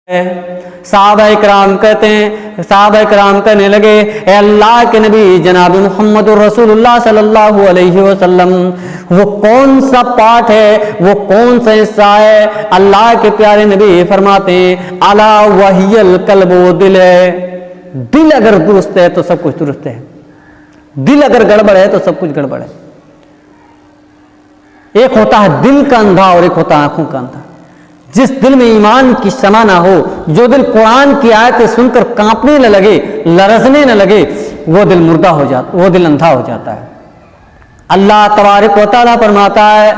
صحابہ اکرام کہنے لگے اے اللہ کے نبی جناب محمد رسول اللہ صلی اللہ علیہ وسلم، وہ کون سا پارٹ ہے، وہ کون سا حصہ ہے؟ اللہ کے پیارے نبی فرماتے ہیں الا وہی القلب، وہ دل ہے۔ دل اگر درست ہے تو سب کچھ درست ہے، دل اگر گڑبڑ ہے تو سب کچھ گڑبڑ ہے۔ ایک ہوتا ہے دل کا اندھا اور ایک ہوتا ہے آنکھوں کا اندھا۔ جس دل میں ایمان کی شمع نہ ہو، جو دل قرآن کی آیتیں سن کر کانپنے نہ لگے، لرزنے نہ لگے، وہ دل مردہ ہو جاتا، وہ دل اندھا ہو جاتا ہے۔ اللہ تبارک و تعالیٰ فرماتا ہے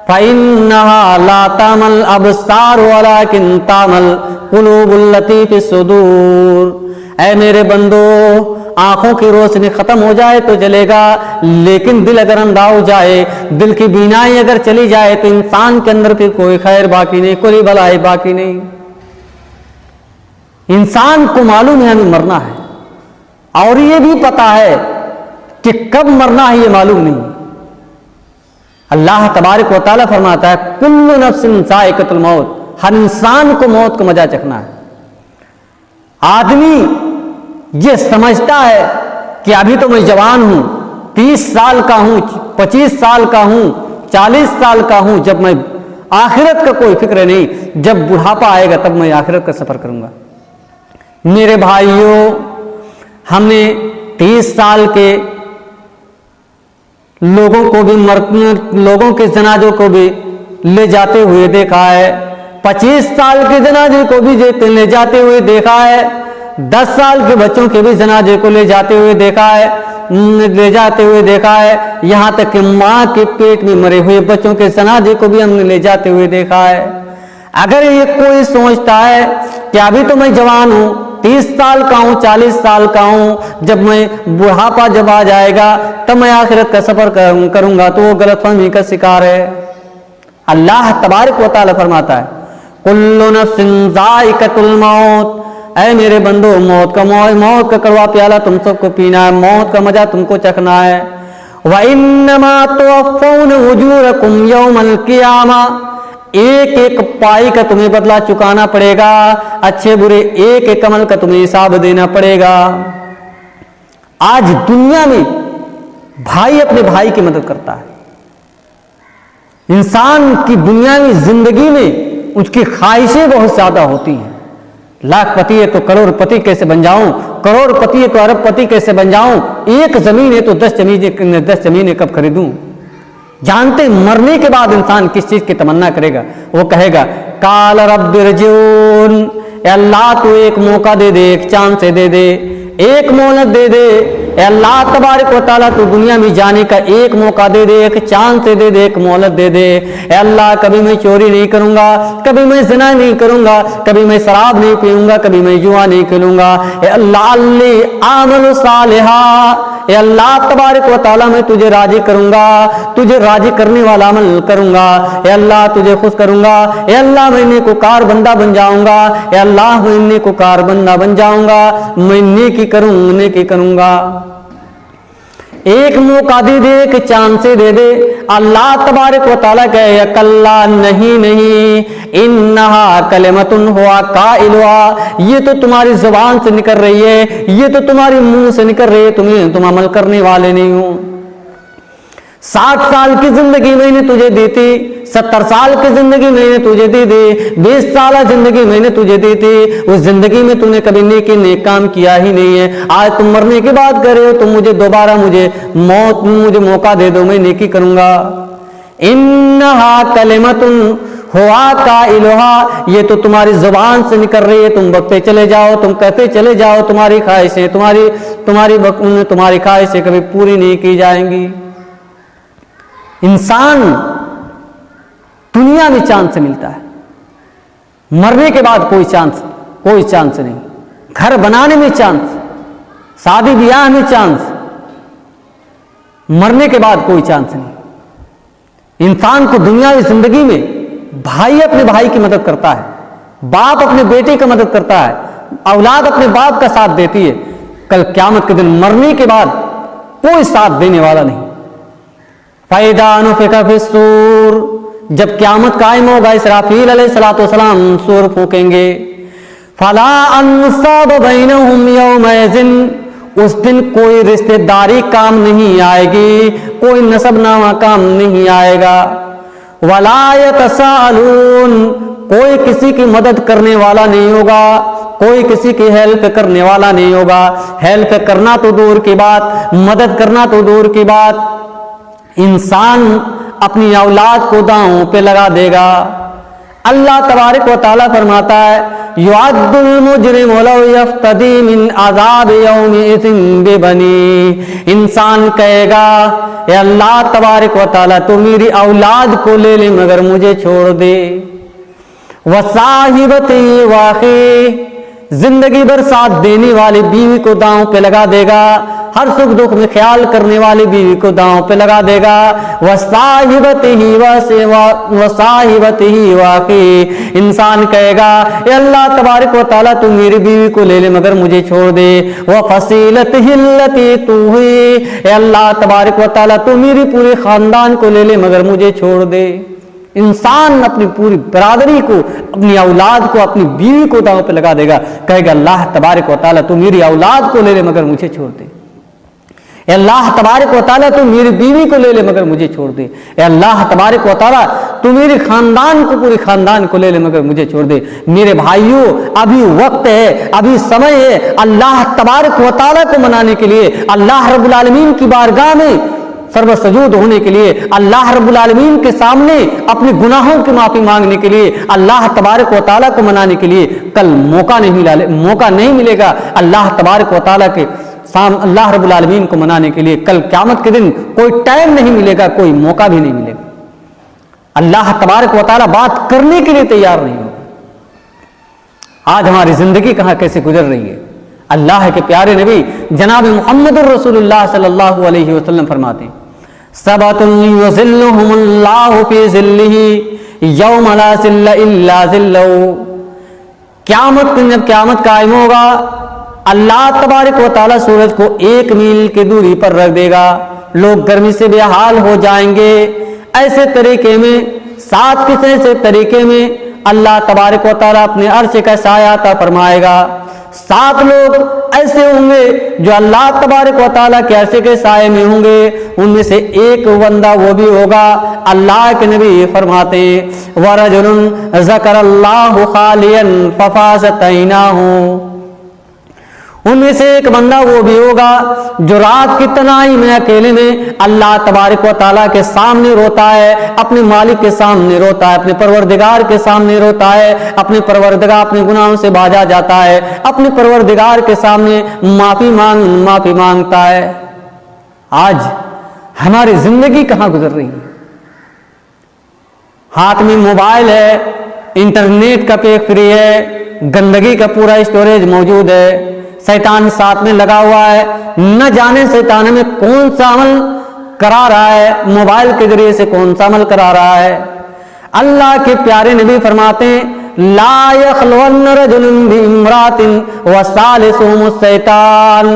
فَإِنَّهَا لَا تَعْمَى الْأَبْصَارُ وَلَكِن تَعْمَى الْقُلُوبُ الَّتِي فِي الصُّدُورِ۔ اے میرے بندو، آنکھوں کی روشنی ختم ہو جائے تو جلے گا، لیکن دل اگر اندھا ہو جائے، دل کی بینائی اگر چلی جائے تو انسان کے اندر پھر کوئی خیر باقی نہیں، کوئی بھلائی باقی نہیں۔ انسان کو معلوم ہے ہمیں مرنا ہے، اور یہ بھی پتا ہے کہ کب مرنا ہے یہ معلوم نہیں۔ اللہ تبارک و تعالیٰ فرماتا ہے کل نفس ذائقۃ الموت، ہر انسان کو موت کا مزہ چکھنا ہے۔ آدمی یہ سمجھتا ہے کہ ابھی تو میں جوان ہوں، 30 سال کا ہوں، 25 سال کا ہوں، 40 سال کا ہوں، جب میں آخرت کا کوئی فکر نہیں، جب بڑھاپا آئے گا تب میں آخرت کا سفر کروں گا۔ میرے بھائیوں، ہم نے 30 سال کے لوگوں کو بھی لوگوں کے جنازوں کو بھی لے جاتے ہوئے دیکھا ہے، 25 سال کے جنازے کو بھی لے جاتے ہوئے دیکھا ہے، 10 سال کے بچوں کے بھی جنازے کو لے جاتے ہوئے دیکھا ہے، یہاں تک کہ ماں کے پیٹ میں مرے ہوئے بچوں کے جنازے کو بھی ہم نے لے جاتے ہوئے دیکھا ہے۔ اگر یہ کوئی سوچتا ہے کہ ابھی تو میں جوان ہوں، 30 سال کا ہوں، 40 سال کا ہوں، جب میں بڑھاپا جب آ جائے گا تب میں آخرت کا سفر کروں گا، تو وہ غلط فہمی کا شکار ہے۔ اللہ تبارک و تعالیٰ فرماتا ہے کل نفس ذائقۃ الموت، اے میرے بندو، موت کا کڑوا پیالہ تم سب کو پینا ہے، موت کا مزہ تم کو چکھنا ہے۔ وَإِنَّمَا تُوَفَّوْنَ أُجُورَكُمْ يَوْمَ الْقِيَامَةِ، ایک ایک پائی کا تمہیں بدلہ چکانا پڑے گا، اچھے برے ایک ایک عمل کا تمہیں حساب دینا پڑے گا۔ آج دنیا میں بھائی اپنے بھائی کی مدد کرتا ہے۔ انسان کی دنیاوی زندگی میں اس کی خواہشیں بہت زیادہ ہوتی ہیں، لاکھ پتی ہے تو کروڑ پتی کیسے بن جاؤں، کروڑ پتی ہے تو ارب پتی کیسے بن جاؤں، ایک زمین ہے تو 10 زمینیں کب خریدوں۔ جانتے مرنے کے بعد انسان کس چیز کی تمنا کرے گا؟ وہ کہے گا قال رب ارجعون، اے اللہ تو ایک موقع دے دے، ایک چانس دے دے، ایک مہلت دے دے۔ اے اللہ تبارک و تعالیٰ تو دنیا میں جانے کا ایک موقع دے دے، ایک چانس دے دے، ایک مہلت دے دے۔ اے اللہ کبھی میں چوری نہیں کروں گا، کبھی میں زنا نہیں کروں گا، کبھی میں شراب نہیں پیوں گا، کبھی میں جوا نہیں کھیلوں گا۔ اے اللہ لی اعمل صالحا، اے اللہ تبارک و تعالیٰ میں تجھے راضی کروں گا، تجھے راضی کرنے والا عمل کروں گا۔ اے اللہ تجھے خوش کروں گا، اے اللہ میں نیکوکار بندہ بن جاؤں گا، اے اللہ میں نیکوکار بندہ بن جاؤں گا، میں نیکی کروں گا۔ ایک موقع دے دے، ایک چانس دے دے۔ اللہ تبارک و تعالیٰ کہے کلا، نہیں، انہا کلمۃ ہوا قائلها، یہ تو تمہاری زبان سے نکل رہی ہے، یہ تو تمہاری منہ سے نکل رہی ہے، تم عمل کرنے والے نہیں ہو۔ 60 سال کی زندگی میں نے تجھے دی تھی، 70 سال کی زندگی میں نے تجھے دی تھی، 20 سالہ زندگی میں نے تجھے دی تھی، اس زندگی میں تو نے کبھی نیک کام کیا ہی نہیں ہے۔ آج تم مرنے کی بات کر رہے ہو، تم مجھے دوبارہ مجھے موقع دے دو، میں نیکی کروں گا۔ انہا کلمۃ ہوا قائلها، یہ تو تمہاری زبان سے نکل رہی ہے، تم بکتے چلے جاؤ، تم کہتے چلے جاؤ، تمہاری خواہشیں کبھی پوری نہیں کی جائیں گی۔ انسان دنیا میں چانس ملتا ہے، مرنے کے بعد کوئی چانس نہیں۔ گھر بنانے میں چانس، شادی بیاہ میں چانس، مرنے کے بعد کوئی چانس نہیں۔ انسان کو دنیاوی زندگی میں بھائی اپنے بھائی کی مدد کرتا ہے، باپ اپنے بیٹے کی مدد کرتا ہے، اولاد اپنے باپ کا ساتھ دیتی ہے۔ کل قیامت کے دن مرنے کے بعد کوئی ساتھ دینے والا نہیں۔ فَإِذَا نُفِخَ فِي الصُّورِ، جب قیامت قائم ہوگا، اسرافیل علیہ السلام سور پھونکیں گے، فلا انصاب بینہم یومئذ، اس دن کوئی رشتہ داری کام نہیں آئے گی، کوئی نسب نامہ کام نہیں آئے گا، ولا یتساءلون، کوئی کسی کی مدد کرنے والا نہیں ہوگا، کوئی کسی کی ہیلپ کرنے والا نہیں ہوگا۔ ہیلپ کرنا تو دور کی بات، مدد کرنا تو دور کی بات، انسان اپنی اولاد کو داؤں پہ لگا دے گا۔ اللہ تبارک و تعالیٰ فرماتا ہے یعد المجرم لو یفتدی من عذاب یومئذ ببنی، انسان کہے گا اے اللہ تبارک و تعالیٰ تو میری اولاد کو لے لے مگر مجھے چھوڑ دے۔ وصاحبتی واخی، زندگی بھر ساتھ دینے والی بیوی کو داؤں پہ لگا دے گا، ہر سکھ دکھ میں خیال کرنے والی بیوی کو داؤں پہ لگا دے گا۔ وصاحبتہ واخی، انسان کہے گا اے اللہ تبارک و تعالیٰ تو میری بیوی کو لے لے مگر مجھے چھوڑ دے۔ وفصیلتہ التی تؤوی، اے اللہ تبارک و تعالیٰ تو میری پورے خاندان کو لے لے مگر مجھے چھوڑ دے۔ انسان اپنی پوری برادری کو، اپنی اولاد کو، اپنی بیوی کو داؤں پہ لگا دے گا، کہے گا اللہ تبارک و تعالیٰ تو میری اولاد کو لے لے مگر مجھے چھوڑ دے۔ اے اللہ تبارک و تعالیٰ تو میری بیوی کو لے لے مگر مجھے چھوڑ دے۔ اے اللہ تبارک و تعالیٰ تو میری خاندان کو، پوری خاندان کو لے لے مگر مجھے چھوڑ دے۔ میرے بھائیوں، ابھی وقت ہے، ابھی سمے ہے اللہ تبارک و تعالیٰ کو منانے کے لیے، اللہ رب العالمین کی بارگاہ میں سرو سجود ہونے کے لیے، اللہ رب العالمین کے سامنے اپنے گناہوں کی معافی مانگنے کے لیے، اللہ تبارک و تعالیٰ کو منانے کے لیے۔ کل موقع نہیں ملے گا اللہ تبارک و تعالیٰ کے اللہ رب العالمین کو منانے کے لیے، کل قیامت کے دن کوئی ٹائم نہیں ملے گا، کوئی موقع بھی نہیں ملے گا۔ اللہ تبارک و تعالیٰ بات کرنے کے لیے تیار نہیں ہوگا۔ آج ہماری زندگی کہاں کیسے گزر رہی ہے؟ اللہ کے پیارے نبی جناب محمد الرسول اللہ صلی اللہ علیہ وسلم فرماتے ہیں سبعۃ یظلھم اللہ فی ظلہ یوم لا ظل الا ظلہ، قیامت جب قیامت قائم ہوگا اللہ تبارک و تعالیٰ سورج کو 1 میل کی دوری پر رکھ دے گا، لوگ گرمی سے بے حال ہو جائیں گے۔ ایسے طریقے میں، سات کسی ایسے طریقے میں اللہ تبارک و تعالیٰ اپنے عرش کا سایہ عطا فرمائے گا۔ 7 لوگ ایسے ہوں گے جو اللہ تبارک و تعالیٰ کے عرش کے سائے میں ہوں گے، ان میں سے ایک بندہ وہ بھی ہوگا اللہ کے نبی فرماتے ہیں وَرَجُلٌ ذَكَرَ اللَّهُ خَالِيًا فَفَاضَتْ عَيْنَاهُ، ان میں سے ایک بندہ وہ بھی ہوگا جو رات کی تنہائی میں اکیلے میں اللہ تبارک و تعالیٰ کے سامنے روتا ہے، اپنے مالک کے سامنے روتا ہے، اپنے پروردگار کے سامنے روتا ہے، اپنے پروردگار اپنے گناہوں سے باجا جاتا ہے، اپنے پروردگار کے سامنے معافی مانگتا ہے۔ آج ہماری زندگی کہاں گزر رہی ہے؟ ہاتھ میں موبائل ہے، انٹرنیٹ کا پیک فری ہے، گندگی کا پورا اسٹوریج موجود ہے، شیطان ساتھ میں لگا ہوا ہے، نہ جانے شیطان ہمیں کون سا عمل کرا رہا ہے، موبائل کے ذریعے سے کون سا عمل کرا رہا ہے۔ اللہ کے پیارے نبی فرماتے ہیں لا یخلون رجل بامرأۃ وثالثہم الشیطان،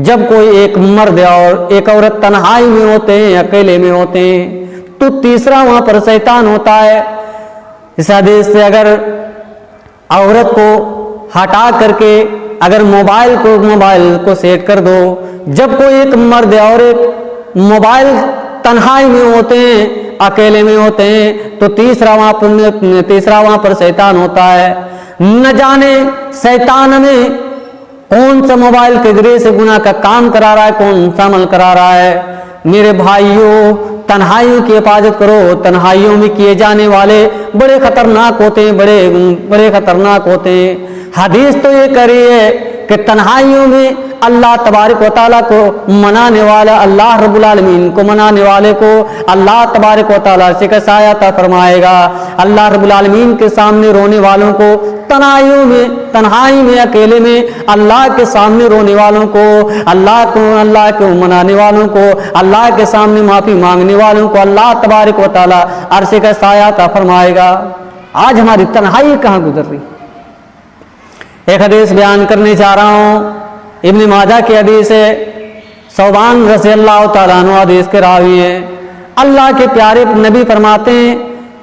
جب کوئی ایک مرد اور ایک عورت تنہائی میں ہوتے ہیں، اکیلے میں ہوتے ہیں، تو تیسرا وہاں پر شیطان ہوتا ہے۔ اس حدیث سے اگر عورت کو ہٹا کر کے اگر موبائل کو سیٹ کر دو، جب کوئی ایک مرد اور ایک موبائل تنہائی میں ہوتے ہیں، اکیلے میں ہوتے ہیں، تو تیسرا وہاں پر شیطان ہوتا ہے۔ نہ جانے شیطان ہمیں کون سا موبائل کے ذریعے سے گناہ کا کام کرا رہا ہے، کون سا عمل کرا رہا ہے۔ میرے بھائیوں، تنہائیوں کی حفاظت کرو، تنہائیوں میں کیے جانے والے بڑے خطرناک ہوتے ہیں، بڑے خطرناک ہوتے ہیں۔ حدیث تو یہ کہہ رہی ہے کہ تنہائیوں میں اللہ تبارک و تعالیٰ کو منانے والا، اللہ رب العالمین کو منانے والے کو اللہ تبارک و تعالیٰ سے کا سایہ عطا فرمائے گا۔ اللہ رب العالمین کے سامنے رونے والوں کو، تنہائی میں اکیلے میں اللہ کے سامنے رونے والوں کو، اللہ کو منانے والوں کو، اللہ کے سامنے معافی مانگنے والوں کو اللہ تبارک و تعالیٰ عرش کا سایہ عطا فرمائے گا۔ آج ہماری تنہائی کہاں گزر رہی؟ ایک حدیث بیان کرنے چاہ رہا ہوں، ابن ماجہ کی حدیث ہے، ثوبان رضی اللہ تعالیٰ عنہ حدیث کے راوی ہیں۔ اللہ کے پیارے نبی فرماتے ہیں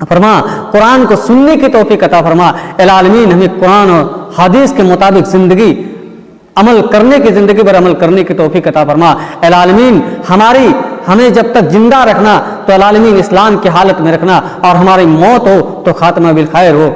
فرما قرآن کو سننے کی توفیق عطا فرما العالمین ہمیں قرآن اور حدیث کے مطابق زندگی عمل کرنے کی زندگی پر عمل کرنے کی توفیق عطا فرما العالمین ہمیں جب تک زندہ رکھنا تو العالمین اسلام کی حالت میں رکھنا اور ہماری موت ہو تو خاتمہ بالخیر ہو